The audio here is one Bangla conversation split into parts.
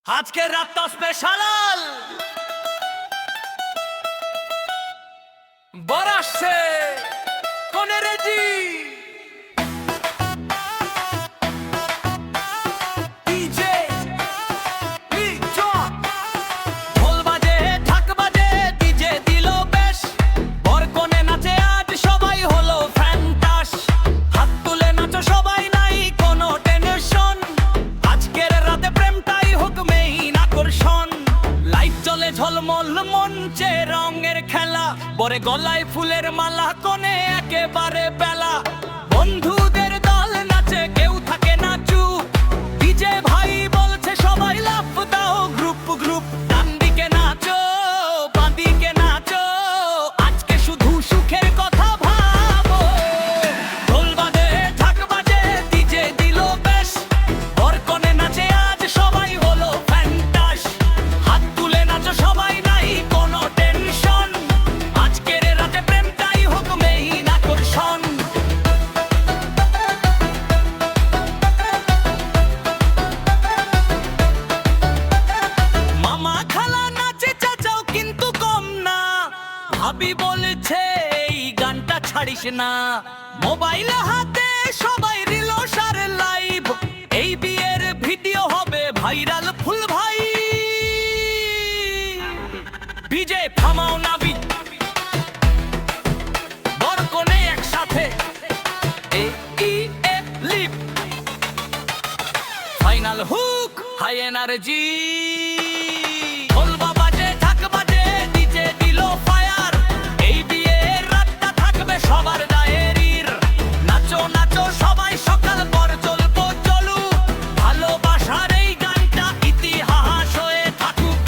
আজকে রাতটা স্পেশাল বর আসছে কোনে রেজি ডিজে লিজন ঢোল বাজে ঢাক বাজে ডিজে দিল বেশ বর কোনে নাচে আজ সবাই হলো ফ্যান্টাস হাত তুলে নাচো সবাই নাই কোনো টেনশন আজকের রাতে প্রেমটাই হোক মেইন আকর্ষণ লাইট জ্বলে ঝলমল মঞ্চে রঙের খেলা বরে গলায় ফুলের মালা কোনে একেবারে বেলা বন্ধুদের দল নাচে কেউ থাকে না চুপ ডিজে ভাই বলছে সবাই লাফ দাও গ্রুপ গ্রুপ ডান দিকে নাচো বাঁ দিকে নাচো আজকে শুধু সুখের কথা ভাবো ঢোল বাজে ঢাক বাজে ডিজে দিল বেশ বর কোনে নাচে আজ সবাই হলো ফ্যান্টাস হাত তুলে নাচো সবাই নাই কোনো টেনশন আজকের রাতে প্রেমটাই হোক মেইন আকর্ষণ মামা খালা নাচে চাচাও কিন্তু কম না ভাবি বলেছে এই গানটা ছাড়িস না মোবাইল হাতে সবাই রিলো সার লাইভ এই বিয়ের ভিডিও হবে ভাইরাল ফুল ভাই ডিজে থামাও না বর কোনে একসাথে এ ই এ লিপ ফাইনাল হুক হাই এনার্জি ঢোল বাজে ঢাক বাজে ডিজে দিল ফায়ার এই বিয়ের রাতটা থাকবে সবার ডায়েরির নাচো নাচো সবাই সকাল পর চলবো চলু ভালোবাসার এই গানটা ইতিহাস হয়ে থাকুক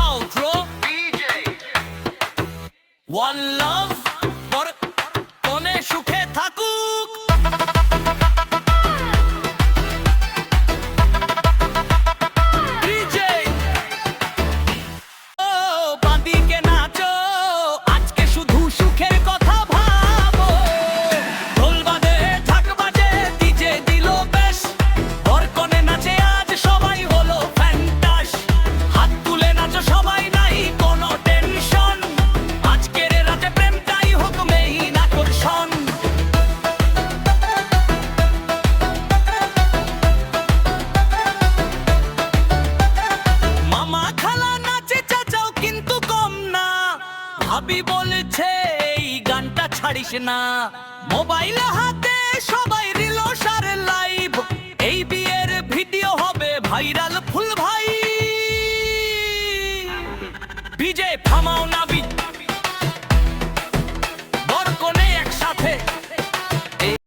আউট্রো ডিজে ওয়ান লাভ বর কোনে সুখে থাকুক ডিজে ও বাঁদিকে নাচো আজকে শুধু সুখের কথা ভাবো ঢোল বাজে ঢাক বাজে ডিজে দিল বেশ বর কোনে নাচে আজ সবাই হলো ফ্যান্টাস হাত তুলে নাচো সবাই নাই কোনো টেনশন আজকের রাতে প্রেমটাই হোক মেইন আকর্ষণ মামা খালা নাচে চাচাও কিন্তু কম না ভাবি বলেছে এই গানটা ছাড়িস না মোবাইল হাতে সবাই রিলো সার লাইভ এই বিয়ের ভিডিও হবে ভাইরাল ফুল ভাই ডিজে থামাও না